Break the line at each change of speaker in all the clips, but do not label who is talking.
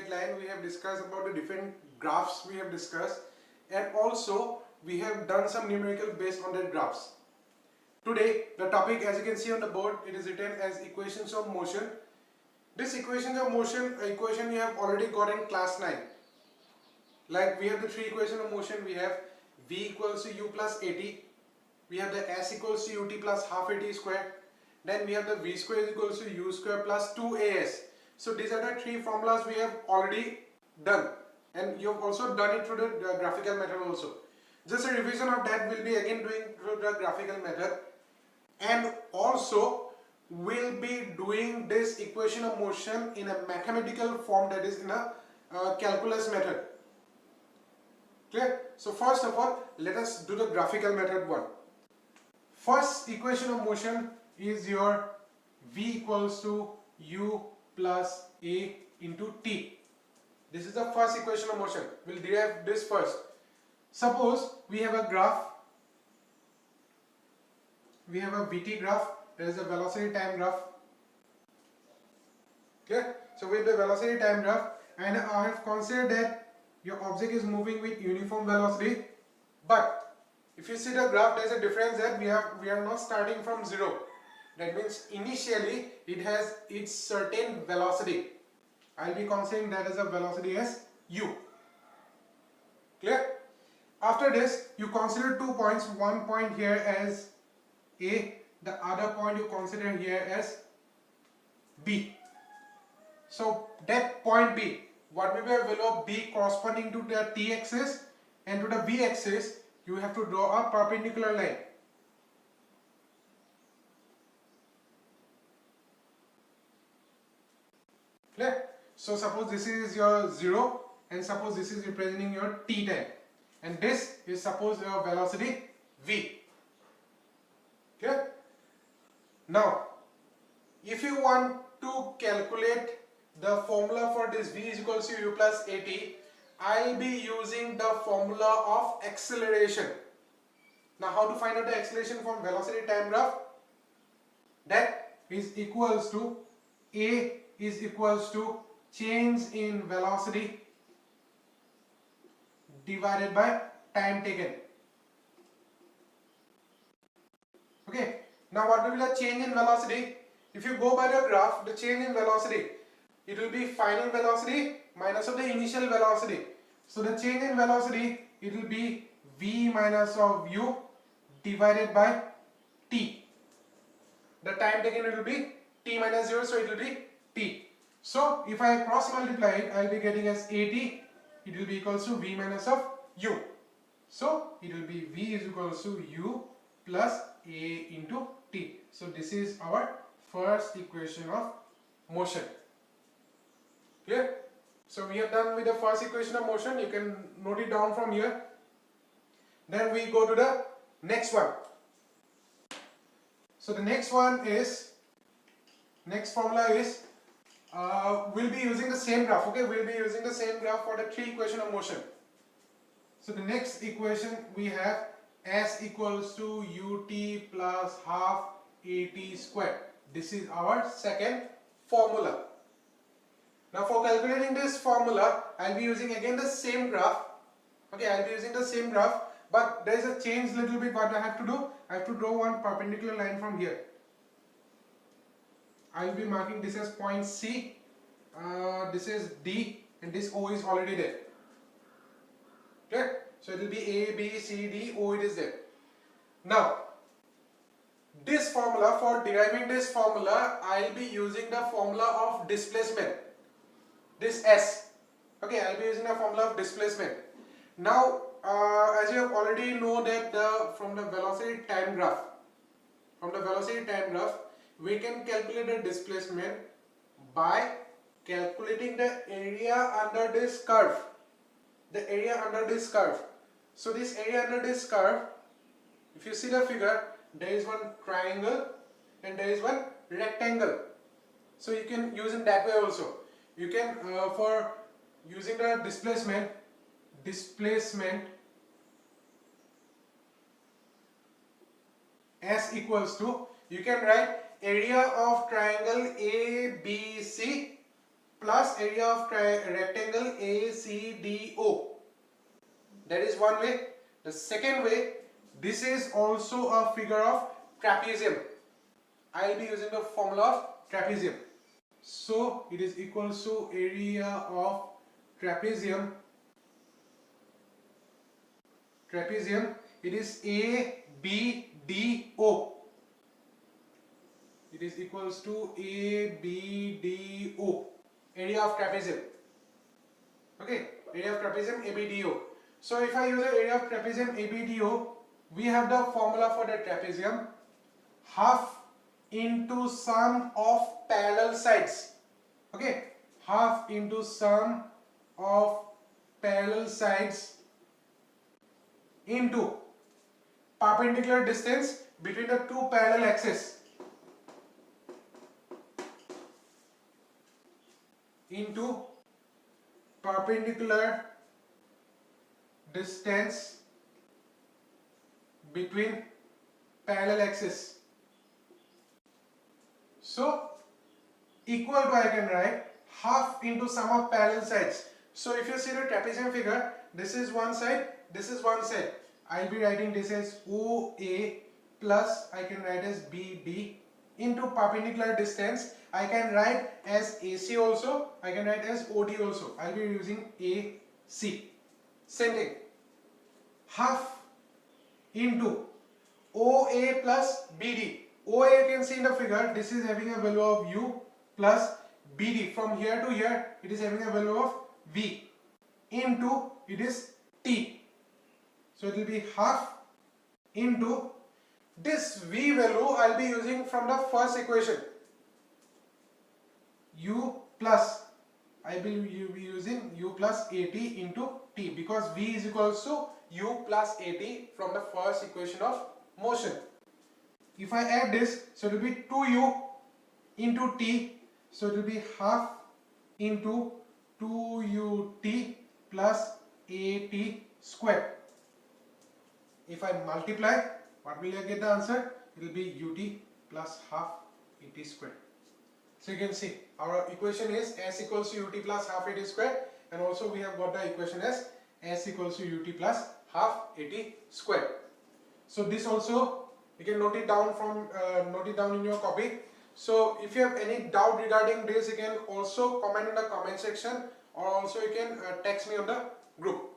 straight line, we have discussed about the different graphs we have discussed, and also we have done some numerical based on that graphs. Today the topic, as you can see on the board, it is written as equations of motion. This equations of motion equation you have already got in class 9. Like we have the three equations of motion. We have v equals to u plus at, we have the s equals to ut plus half at square, then we have the v square is equals to u square plus 2as. So these are the three formulas we have already done, and you have also done it through the graphical method also. Just a revision of that will be again doing through the graphical method, and also will be doing this equation of motion in a mathematical form, that is in a calculus method. Clear? So first of all, let us do the graphical method one. First equation of motion is your v equals to u plus a into t. This is the first equation of motion. We'll derive this first. Suppose we have a graph. We have a vt graph. There is a velocity time graph. Clear? So with the velocity time graph, and I have considered that your object is moving with uniform velocity, but if you see the graph, there is a difference that we are not starting from zero. That means initially it has its certain velocity. I'll be considering that as a velocity as u. Clear? After this, you consider 2 points. One point here as a, the other point you consider here as b. So that point b, what will be a value of b corresponding to the t-axis, and to the b-axis you have to draw a perpendicular line. Clear? So suppose this is your 0, and suppose this is representing your t time, and this is suppose your velocity v. Clear? Now if you want to calculate the formula for this v is equals to u plus at, I'll be using the formula of acceleration. Now how to find out the acceleration from velocity time graph? That is equals to a is equals to change in velocity divided by time taken. Okay. Now what will be the change in velocity? If you go by the graph, the change in velocity, it will be final velocity minus of the initial velocity. So the change in velocity, it will be v minus of u divided by t. The time taken, it will be t minus 0, so it will be t. So if I cross multiply it, I will be getting as at, it will be equals to v minus of u. So it will be v is equals to u plus a into t. So this is our first equation of motion. Clear? So we are done with the first equation of motion. You can note it down from here. Then we go to the next one. So the next one is, next formula is, we'll be using the same graph. Okay, we'll be using the same graph for the three equation of motion. So the next equation we have s equals to ut plus half at square. This is our second formula. Now for calculating this formula, I'll be using again the same graph. Okay, I'll be using the same graph, but there is a change little bit. What I have to do? I have to draw one perpendicular line from here. I will be marking this as point C, this is D, and this O is already there. Okay, so it will be A, B, C, D, O, it is there. Now this formula, for deriving this formula, I will be using the formula of displacement, this S. Okay, I will be using the formula of displacement. Now as you have already know that from the velocity time graph, we can calculate the displacement by calculating the area under this curve. The area under this curve. So this area under this curve, if you see the figure, there is one triangle and there is one rectangle. So you can use in that way also. You can for using the displacement S equals to, you can write area of triangle ABC plus area of rectangle ACDO. That is one way. The second way, this is also a figure of trapezium. I will be using the formula of trapezium. So it is equals to area of trapezium. It is ABDO. It is equals to ABDO. Area of trapezium. Okay, area of trapezium ABDO. So if I use the area of trapezium ABDO, we have the formula for the trapezium: half into sum of parallel sides. Okay, half into sum of parallel sides into perpendicular distance between the two parallel axes, into perpendicular distance between parallel axes. So equal to, I can write half into sum of parallel sides. So if you see the trapezium figure, this is one side, this is one side. I'll be writing this as OA plus, I can write as BD, into perpendicular distance. I can write as AC also, I can write as OD also. I'll be using AC. Same thing. Half into OA plus BD. OA you can see in the figure, this is having a value of U, plus BD from here to here, it is having a value of V, into it is T. So it will be half into this V value I will be using from the first equation. U plus, I will be using U plus AT into T, because V is equals to U plus AT from the first equation of motion. If I add this, so it will be 2U into T, so it will be half into 2UT plus AT square. If I multiply, what will I get the answer? It will be UT plus half AT square. So you can see our equation is S equals to UT plus half AT square, and also we have got the equation as S equals to UT plus half AT square. So this also you can note it down in your copy. So if you have any doubt regarding this, you can also comment in the comment section, or also you can text me on the group.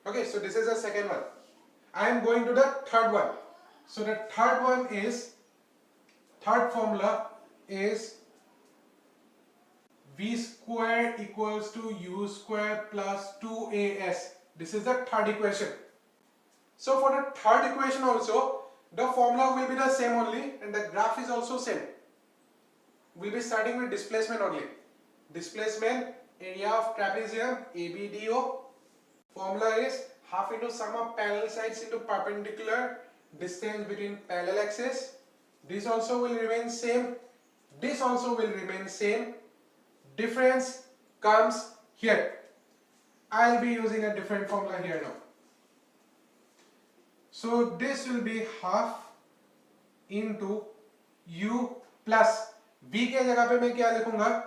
Okay, so this is the second one. I am going to the third one. So the third formula is V square equals to U square plus 2AS. This is the third equation. So for the third equation also, the formula will be the same only, and the graph is also same. We'll be starting with displacement only. Displacement, area of trapezium, ABDO. Formula is half into sum of parallel sides into perpendicular distance between parallel axes. This also will remain same. This also will remain same. Difference comes here. I'll be using a different formula here now. So this will be half into U plus V के जगह पे मैं क्या लिखूंगा?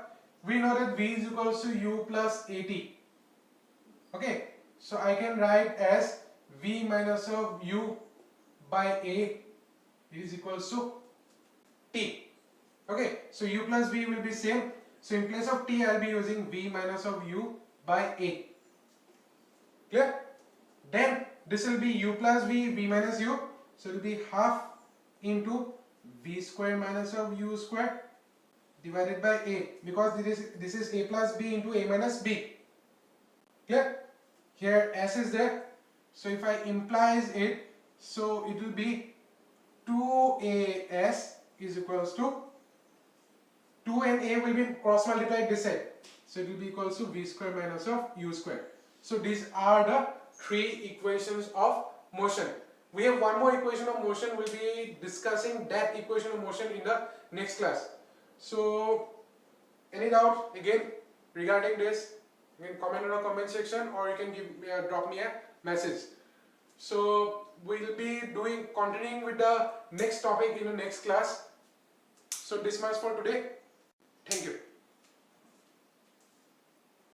We know that V is equals to U plus AT. Okay, so I can write as V minus of U by A is equals to T. Okay, so U plus V will be same. So in place of T, I'll be using V minus of U by A. Clear? Then this will be U plus V, V minus U. So it will be half into V square minus of U square divided by A, because this is A plus B into A minus B. Clear? Here S is there. So if I implies it, so it will be 2AS is equals to 2 and A will be cross multiplied this side. So it will be equals to V square minus of U square. So these are the three equations of motion. We have one more equation of motion. We'll be discussing that equation of motion in the next class. So any doubt again regarding this, you can comment in the comment section, or you can drop me a message. So we'll be continuing with the next topic in the next class. So this much for today. Thank you.